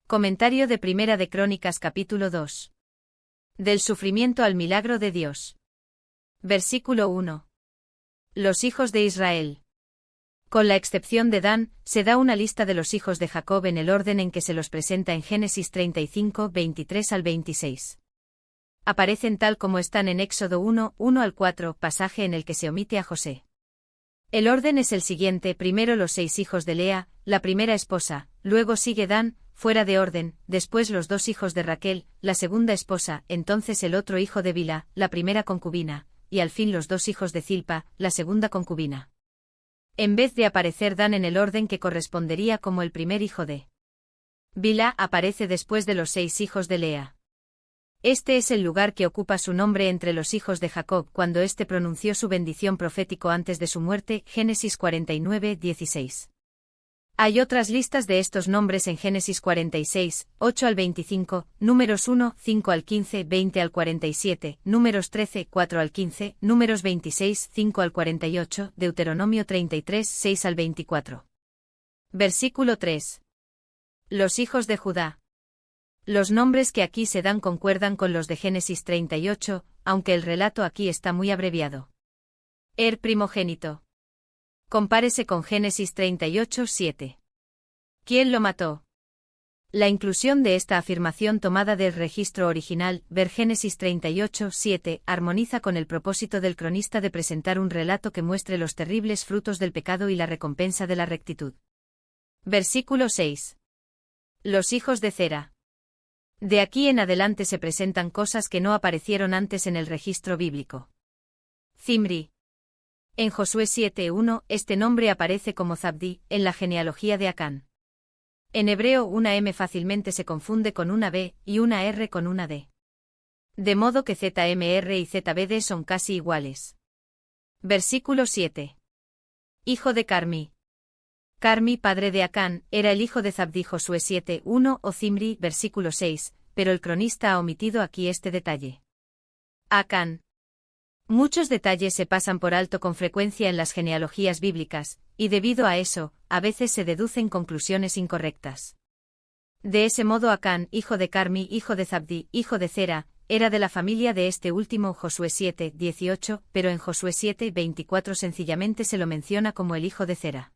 Comentario de Primera de Crónicas capítulo 2. Del sufrimiento al milagro de Dios. Versículo 1. Los hijos de Israel. Con la excepción de Dan, se da una lista de los hijos de Jacob en el orden en que se los presenta en Génesis 35, 23 al 26. Aparecen tal como están en Éxodo 1, 1 al 4, pasaje en el que se omite a José. El orden es el siguiente: primero los 6 hijos de Lea, la primera esposa, luego sigue Dan, fuera de orden, después los 2 hijos de Raquel, la segunda esposa, entonces el otro hijo de Bilha, la primera concubina, y al fin los 2 hijos de Zilpa, la segunda concubina. En vez de aparecer Dan en el orden que correspondería como el primer hijo de Bilha, aparece después de los 6 hijos de Lea. Este es el lugar que ocupa su nombre entre los hijos de Jacob cuando éste pronunció su bendición profético antes de su muerte, Génesis 49, 16. Hay otras listas de estos nombres en Génesis 46, 8 al 25, Números 1, 5 al 15, 20 al 47, Números 13, 4 al 15, Números 26, 5 al 48, Deuteronomio 33, 6 al 24. Versículo 3. Los hijos de Judá. Los nombres que aquí se dan concuerdan con los de Génesis 38, aunque el relato aquí está muy abreviado. Primogénito. Compárese con Génesis 38, 7. ¿Quién lo mató? La inclusión de esta afirmación tomada del registro original, ver Génesis 38, 7, armoniza con el propósito del cronista de presentar un relato que muestre los terribles frutos del pecado y la recompensa de la rectitud. Versículo 6. Los hijos de Zera. De aquí en adelante se presentan cosas que no aparecieron antes en el registro bíblico. Zimri. En Josué 7:1, este nombre aparece como Zabdi, en la genealogía de Acán. En hebreo una M fácilmente se confunde con una B, y una R con una D. De modo que ZMR y ZBD son casi iguales. Versículo 7. Hijo de Carmi. Carmi, padre de Acán, era el hijo de Zabdi. Josué 7:1 o Zimri, versículo 6, pero el cronista ha omitido aquí este detalle. Acán. Muchos detalles se pasan por alto con frecuencia en las genealogías bíblicas, y debido a eso, a veces se deducen conclusiones incorrectas. De ese modo Acán, hijo de Carmi, hijo de Zabdi, hijo de Zera, era de la familia de este último. Josué 7:18, pero en Josué 7:24 sencillamente se lo menciona como el hijo de Zera.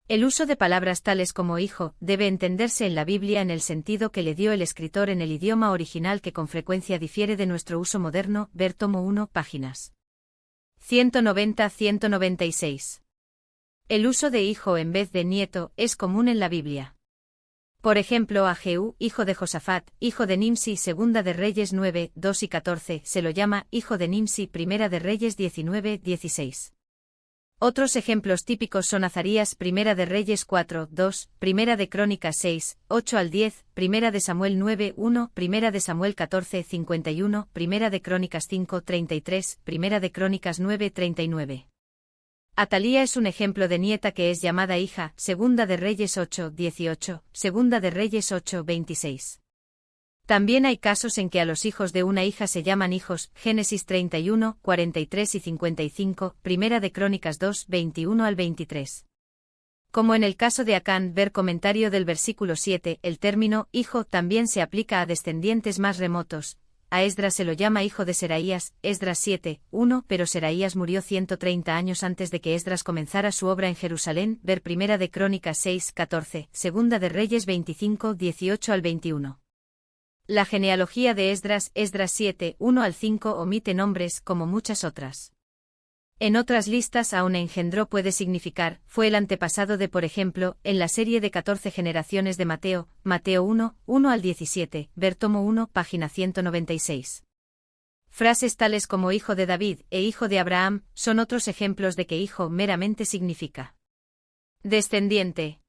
El uso de palabras tales como hijo debe entenderse en la Biblia en el sentido que le dio el escritor en el idioma original, que con frecuencia difiere de nuestro uso moderno. Ver tomo 1, páginas 190-196. El uso de hijo en vez de nieto es común en la Biblia. Por ejemplo, a Jehú, hijo de Josafat, hijo de Nimsi, Segunda de Reyes 9, 2 y 14, se lo llama hijo de Nimsi. Primera de Reyes 19, 16. Otros ejemplos típicos son Azarías, Primera de Reyes 4, 2, Primera de Crónicas 6, 8 al 10, Primera de Samuel 9, 1, Primera de Samuel 14, 51, Primera de Crónicas 5, 33, Primera de Crónicas 9, 39. Atalía es un ejemplo de nieta que es llamada hija, Segunda de Reyes 8, 18, Segunda de Reyes 8, 26. También hay casos en que a los hijos de una hija se llaman hijos, Génesis 31, 43 y 55, Primera de Crónicas 2, 21 al 23. Como en el caso de Acán, ver comentario del versículo 7, el término hijo también se aplica a descendientes más remotos. A Esdras se lo llama hijo de Seraías, Esdras 7, 1, pero Seraías murió 130 años antes de que Esdras comenzara su obra en Jerusalén. Ver Primera de Crónicas 6, 14, Segunda de Reyes 25, 18 al 21. La genealogía de Esdras, Esdras 7, 1 al 5, omite nombres, como muchas otras. En otras listas aún engendró puede significar, fue el antepasado de, por ejemplo, en la serie de 14 generaciones de Mateo, Mateo 1, 1 al 17, ver tomo 1, página 196. Frases tales como hijo de David e hijo de Abraham son otros ejemplos de que hijo meramente significa descendiente.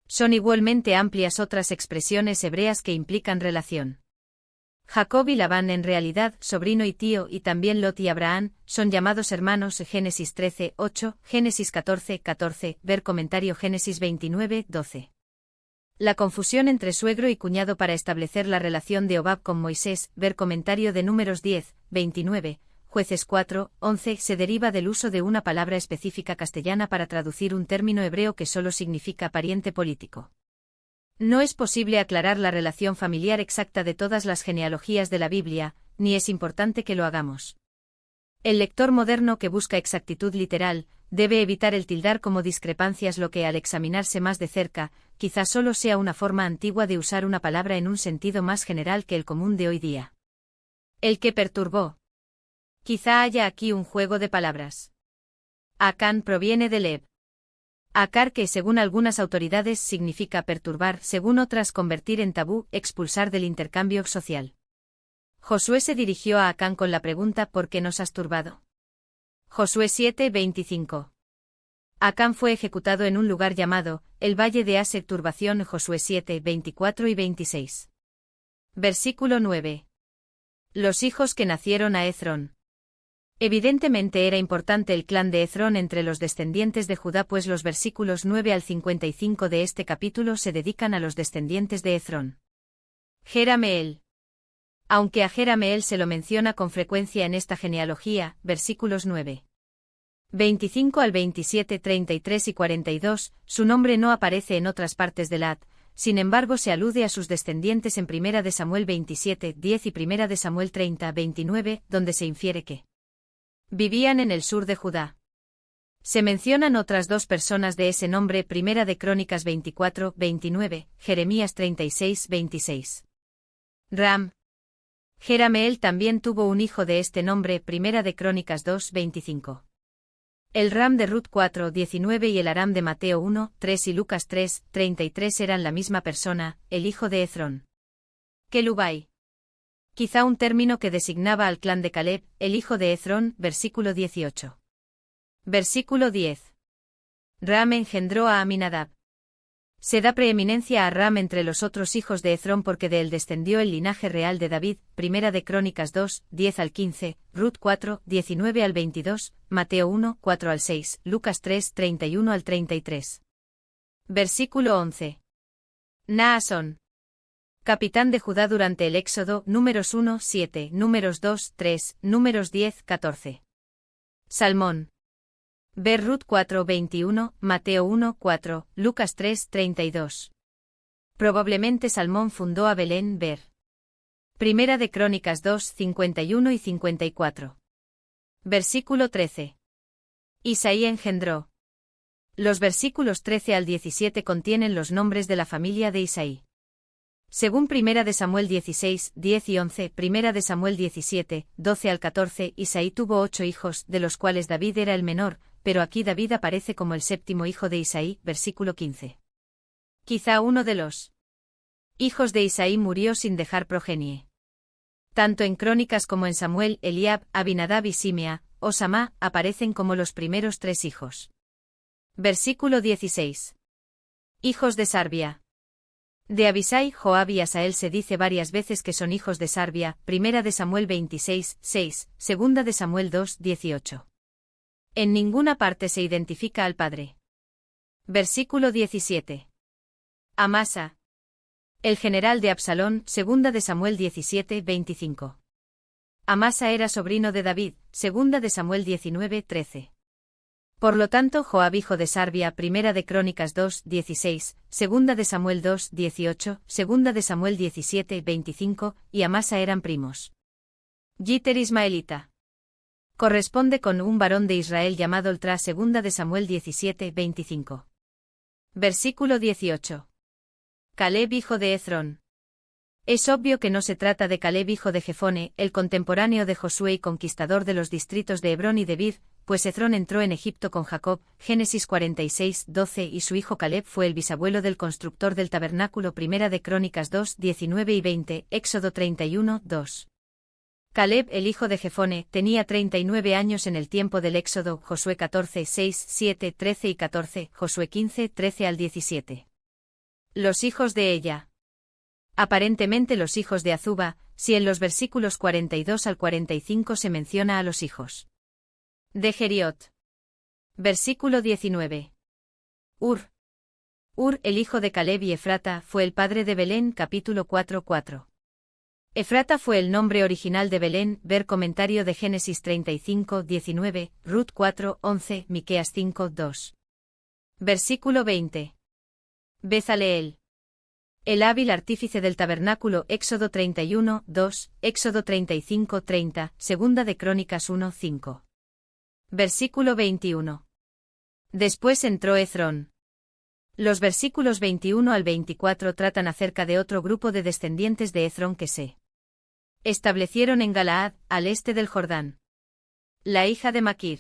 Son igualmente amplias otras expresiones hebreas que implican relación. Jacob y Labán, en realidad sobrino y tío, y también Lot y Abraham, son llamados hermanos. Génesis 13, 8, Génesis 14, 14, ver comentario Génesis 29, 12. La confusión entre suegro y cuñado para establecer la relación de Hobab con Moisés, ver comentario de Números 10, 29, Jueces 4, 11, se deriva del uso de una palabra específica castellana para traducir un término hebreo que solo significa pariente político. No es posible aclarar la relación familiar exacta de todas las genealogías de la Biblia, ni es importante que lo hagamos. El lector moderno que busca exactitud literal, debe evitar el tildar como discrepancias, lo que al examinarse más de cerca, quizá solo sea una forma antigua de usar una palabra en un sentido más general que el común de hoy día. El que perturbó. Quizá haya aquí un juego de palabras. Acán proviene de Leb. Acar, que según algunas autoridades significa perturbar, según otras convertir en tabú, expulsar del intercambio social. Josué se dirigió a Acán con la pregunta: ¿por qué nos has turbado? Josué 7:25. Acán fue ejecutado en un lugar llamado el Valle de Ase. Turbación. Josué 7:24 y 26. Versículo 9. Los hijos que nacieron a Ezrón. Evidentemente era importante el clan de Ezrón entre los descendientes de Judá, pues los versículos 9 al 55 de este capítulo se dedican a los descendientes de Ezrón. Jerameel. Aunque a Jerameel se lo menciona con frecuencia en esta genealogía, versículos 9. 25 al 27, 33 y 42, su nombre no aparece en otras partes del Ad, sin embargo se alude a sus descendientes en 1 de Samuel 27, 10 y 1 de Samuel 30, 29, donde se infiere que vivían en el sur de Judá. Se mencionan otras dos personas de ese nombre, 1 de Crónicas 24, 29, Jeremías 36, 26. Ram. Jerameel también tuvo un hijo de este nombre, 1 de Crónicas 2, 25. El Ram de Ruth 4, 19 y el Aram de Mateo 1, 3 y Lucas 3, 33 eran la misma persona, el hijo de Ezrón. Kelubai. Quizá un término que designaba al clan de Caleb, el hijo de Ezrón, versículo 18. Versículo 10. Ram engendró a Aminadab. Se da preeminencia a Ram entre los otros hijos de Ezrón porque de él descendió el linaje real de David, 1 de Crónicas 2, 10 al 15, Ruth 4, 19 al 22, Mateo 1, 4 al 6, Lucas 3, 31 al 33. Versículo 11. Naasón. Capitán de Judá durante el Éxodo, números 1, 7, números 2, 3, números 10, 14. Salmón. Ver Ruth 4, 21, Mateo 1, 4, Lucas 3, 32. Probablemente Salmón fundó a Belén. Ver 1 de Crónicas 2, 51 y 54. Versículo 13. Isaí engendró. Los versículos 13 al 17 contienen los nombres de la familia de Isaí. Según 1 de Samuel 16, 10 y 11, 1 de Samuel 17, 12 al 14, Isaí tuvo 8 hijos, de los cuales David era el menor, pero aquí David aparece como el séptimo hijo de Isaí, versículo 15. Quizá uno de los hijos de Isaí murió sin dejar progenie. Tanto en Crónicas como en Samuel, Eliab, Abinadab y Simea, o Samá, aparecen como los primeros 3 hijos. Versículo 16. Hijos de Sarbia. De Abisai, Joab y Asael se dice varias veces que son hijos de Sarbia, 1 de Samuel 26, 6, 2 de Samuel 2, 18. En ninguna parte se identifica al padre. Versículo 17. Amasa. El general de Absalón, 2 de Samuel 17, 25. Amasa era sobrino de David, 2 de Samuel 19, 13. Por lo tanto, Joab hijo de Sarbia, 1 de Crónicas 2, 16, 2 de Samuel 2, 18, 2 de Samuel 17, 25, y Amasa eran primos. Yiter ismaelita. Corresponde con un varón de Israel llamado Oltra, 2 de Samuel 17, 25. Versículo 18. Caleb hijo de Ezrón. Es obvio que no se trata de Caleb hijo de Jefone, el contemporáneo de Josué y conquistador de los distritos de Hebrón y Debir, pues Ezrón entró en Egipto con Jacob, Génesis 46, 12 y su hijo Caleb fue el bisabuelo del constructor del tabernáculo. 1 de Crónicas 2, 19 y 20, Éxodo 31, 2. Caleb, el hijo de Jefone, tenía 39 años en el tiempo del Éxodo, Josué 14, 6, 7, 13 y 14, Josué 15, 13 al 17. Los hijos de ella. Aparentemente los hijos de Azuba, si en los versículos 42 al 45 se menciona a los hijos de Geriot. Versículo 19. Ur. Ur, el hijo de Caleb y Efrata, fue el padre de Belén. Capítulo 4, 4. Efrata fue el nombre original de Belén. Ver comentario de Génesis 35, 19, Ruth 4, 11, Miqueas 5, 2. Versículo 20. Bezaleel. El hábil artífice del tabernáculo, Éxodo 31, 2, Éxodo 35, 30, Segunda de Crónicas 1, 5. Versículo 21. Después entró Ezrón. Los versículos 21 al 24 tratan acerca de otro grupo de descendientes de Ezrón que se establecieron en Galaad, al este del Jordán. La hija de Maquir.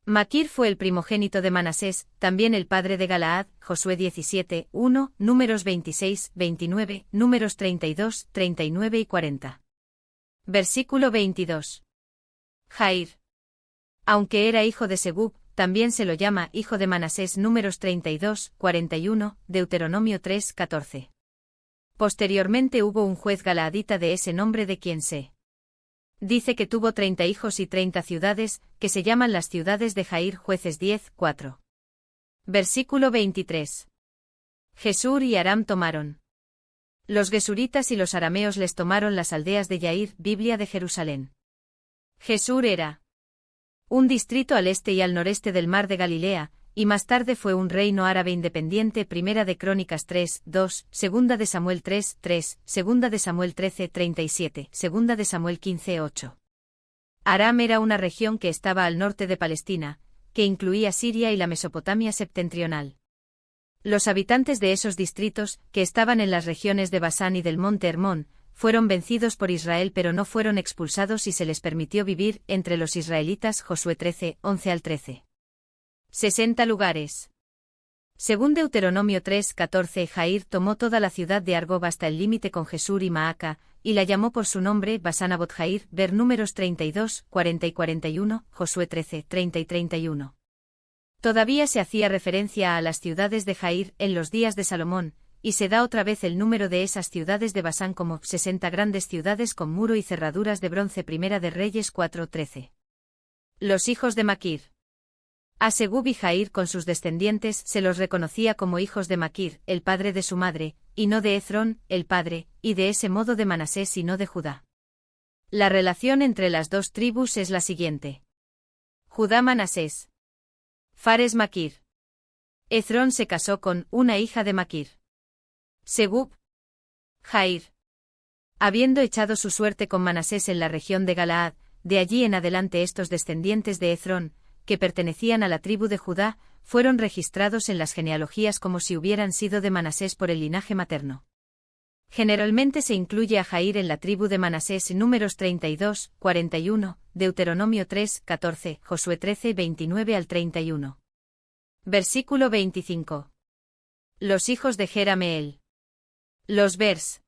Maquir fue el primogénito de Manasés, también el padre de Galaad, Josué 17, 1, Números 26, 29, Números 32, 39 y 40. Versículo 22. Jair. Aunque era hijo de Segub, también se lo llama hijo de Manasés. Números 32, 41, Deuteronomio 3, 14. Posteriormente hubo un juez galaadita de ese nombre de quien se dice que tuvo 30 hijos y 30 ciudades, que se llaman las ciudades de Jair. Jueces 10, 4. Versículo 23. Gesur y Aram tomaron. Los gesuritas y los arameos les tomaron las aldeas de Yair. Biblia de Jerusalén. Gesur era un distrito al este y al noreste del mar de Galilea, y más tarde fue un reino árabe independiente. Primera de Crónicas 3, 2, Segunda de Samuel 3, 3, Segunda de Samuel 13, 37, Segunda de Samuel 15, 8. Aram era una región que estaba al norte de Palestina, que incluía Siria y la Mesopotamia septentrional. Los habitantes de esos distritos, que estaban en las regiones de Basán y del monte Hermón, fueron vencidos por Israel pero no fueron expulsados y se les permitió vivir entre los israelitas. Josué 13, 11 al 13. 60 lugares. Según Deuteronomio 3, 14, Jair tomó toda la ciudad de Argob hasta el límite con Gesur y Maaca, y la llamó por su nombre Basán-Abot Jair. Ver Números 32, 40 y 41, Josué 13, 30 y 31. Todavía se hacía referencia a las ciudades de Jair en los días de Salomón, y se da otra vez el número de esas ciudades de Basán como 60 grandes ciudades con muro y cerraduras de bronce. Primera de Reyes 4, 13. Los hijos de Maquir. A Segub y Jair con sus descendientes se los reconocía como hijos de Maquir, el padre de su madre, y no de Ezrón, el padre, y de ese modo de Manasés y no de Judá. La relación entre las dos tribus es la siguiente. Judá Manasés. Fares Maquir. Ezrón se casó con una hija de Maquir. Segub. Jair. Habiendo echado su suerte con Manasés en la región de Galaad, de allí en adelante estos descendientes de Ezrón, que pertenecían a la tribu de Judá, fueron registrados en las genealogías como si hubieran sido de Manasés por el linaje materno. Generalmente se incluye a Jair en la tribu de Manasés. Números 32, 41, Deuteronomio 3, 14, Josué 13, 29 al 31. Versículo 25. Los hijos de Jerameel. Los vers.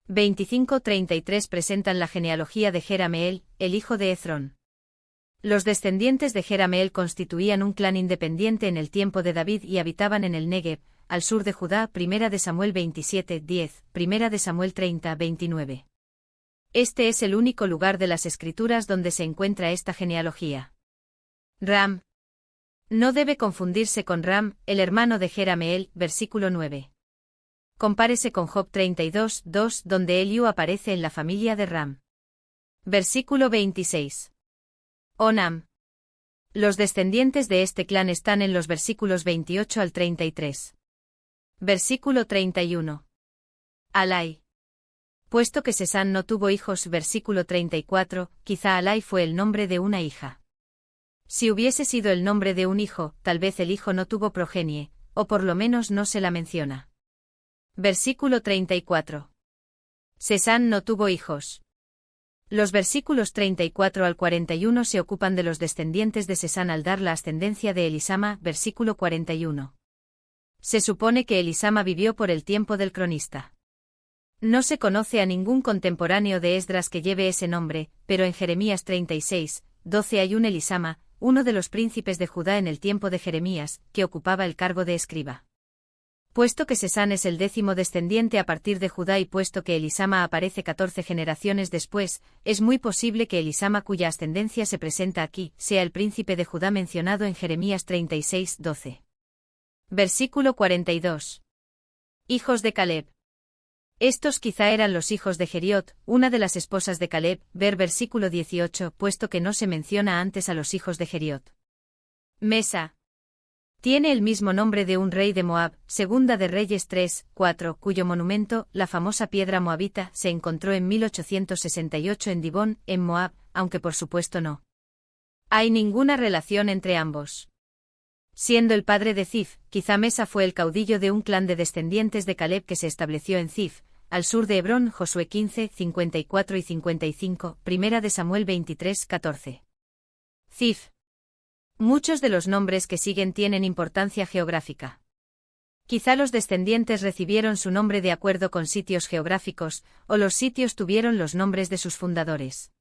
25-33 presentan la genealogía de Jerameel, el hijo de Ezrón. Los descendientes de Jerameel constituían un clan independiente en el tiempo de David y habitaban en el Negev, al sur de Judá. Primera de Samuel 27, 10, Primera de Samuel 30, 29. Este es el único lugar de las Escrituras donde se encuentra esta genealogía. Ram. No debe confundirse con Ram, el hermano de Jerameel. Versículo 9. Compárese con Job 32, 2, donde Eliú aparece en la familia de Ram. Versículo 26. Onam. Los descendientes de este clan están en los versículos 28 al 33. Versículo 31. Alai. Puesto que Sesán no tuvo hijos. Versículo 34, quizá Alai fue el nombre de una hija. Si hubiese sido el nombre de un hijo, tal vez el hijo no tuvo progenie, o por lo menos no se la menciona. Versículo 34. Sesán no tuvo hijos. Los versículos 34 al 41 se ocupan de los descendientes de Sesán al dar la ascendencia de Elisama. Versículo 41. Se supone que Elisama vivió por el tiempo del cronista. No se conoce a ningún contemporáneo de Esdras que lleve ese nombre, pero en Jeremías 36, 12 hay un Elisama, uno de los príncipes de Judá en el tiempo de Jeremías, que ocupaba el cargo de escriba. Puesto que Sesán es el 10º descendiente a partir de Judá y puesto que Elisama aparece 14 generaciones después, es muy posible que Elisama, cuya ascendencia se presenta aquí, sea el príncipe de Judá mencionado en Jeremías 36, 12. Versículo 42. Hijos de Caleb. Estos quizá eran los hijos de Geriot, una de las esposas de Caleb. Ver versículo 18, puesto que no se menciona antes a los hijos de Geriot. Mesa. Tiene el mismo nombre de un rey de Moab, Segunda de Reyes 3, 4, cuyo monumento, la famosa piedra moabita, se encontró en 1868 en Dibón, en Moab, aunque por supuesto no hay ninguna relación entre ambos. Siendo el padre de Zif, quizá Mesa fue el caudillo de un clan de descendientes de Caleb que se estableció en Zif, al sur de Hebrón. Josué 15, 54 y 55, Primera de Samuel 23, 14. Zif. Muchos de los nombres que siguen tienen importancia geográfica. Quizá los descendientes recibieron su nombre de acuerdo con sitios geográficos, o los sitios tuvieron los nombres de sus fundadores.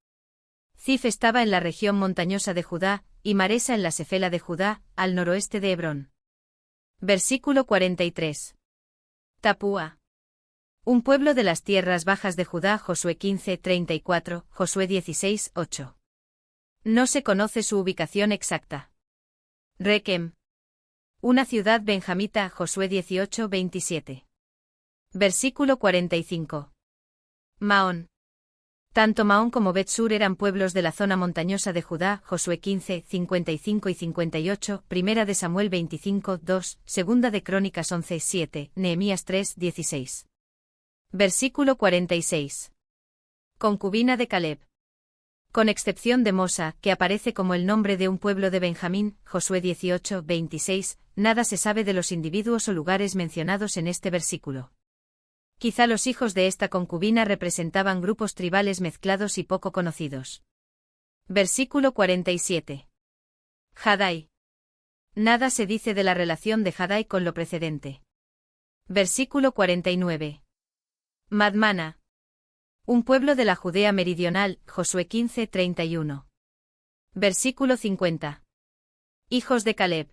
Zif estaba en la región montañosa de Judá, y Maresa en la Sefela de Judá, al noroeste de Hebrón. Versículo 43. Tapúa. Un pueblo de las tierras bajas de Judá. Josué 15, 34, Josué 16, 8. No se conoce su ubicación exacta. Requem. Una ciudad benjamita. Josué 18, 27. Versículo 45. Maón. Tanto Maón como Bet-Sur eran pueblos de la zona montañosa de Judá. Josué 15, 55 y 58, Primera de Samuel 25, 2, Segunda de Crónicas 11, 7, Nehemías 3, 16. Versículo 46. Concubina de Caleb. Con excepción de Mosa, que aparece como el nombre de un pueblo de Benjamín, Josué 18, 26, nada se sabe de los individuos o lugares mencionados en este versículo. Quizá los hijos de esta concubina representaban grupos tribales mezclados y poco conocidos. Versículo 47. Jadai. Nada se dice de la relación de Jadai con lo precedente. Versículo 49. Madmana. Un pueblo de la Judea meridional. Josué 15, 31. Versículo 50. Hijos de Caleb.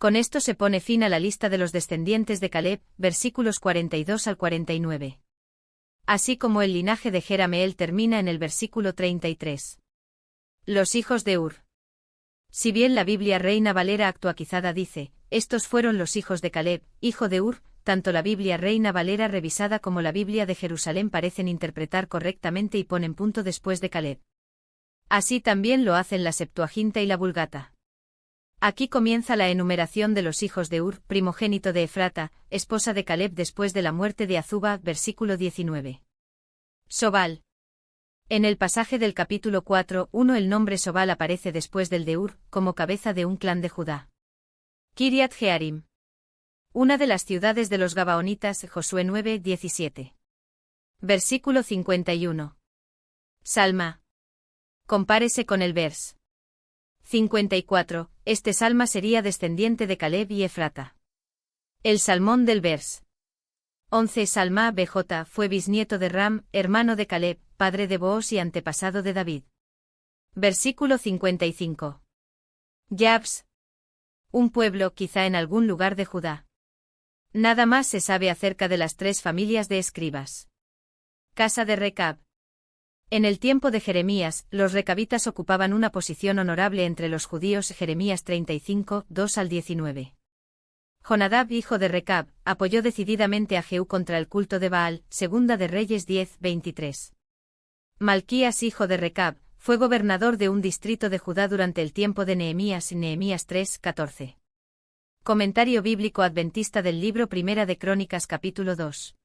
Con esto se pone fin a la lista de los descendientes de Caleb, versículos 42 al 49. Así como el linaje de Jerameel termina en el versículo 33. Los hijos de Ur. Si bien la Biblia Reina Valera actualizada dice, estos fueron los hijos de Caleb, hijo de Ur, tanto la Biblia Reina Valera revisada como la Biblia de Jerusalén parecen interpretar correctamente y ponen punto después de Caleb. Así también lo hacen la Septuaginta y la Vulgata. Aquí comienza la enumeración de los hijos de Ur, primogénito de Efrata, esposa de Caleb después de la muerte de Azuba, versículo 19. Sobal. En el pasaje del capítulo 4:1 el nombre Sobal aparece después del de Ur, como cabeza de un clan de Judá. Kiriat Jearim. Una de las ciudades de los Gabaonitas. Josué 9:17. Versículo 51. Salma. Compárese con el vers. 54. Este Salma sería descendiente de Caleb y Efrata. El Salmón del vers. 11. Salma BJ fue bisnieto de Ram, hermano de Caleb, padre de Booz y antepasado de David. Versículo 55. Yabs. Un pueblo quizá en algún lugar de Judá. Nada más se sabe acerca de las tres familias de escribas. Casa de Recab. En el tiempo de Jeremías, los recabitas ocupaban una posición honorable entre los judíos. Jeremías 35, 2 al 19. Jonadab, hijo de Recab, apoyó decididamente a Jehú contra el culto de Baal. Segunda de Reyes 10, 23. Malquías, hijo de Recab, fue gobernador de un distrito de Judá durante el tiempo de Nehemías. Nehemías 3, 14. Comentario bíblico adventista del libro Primera de Crónicas capítulo 2.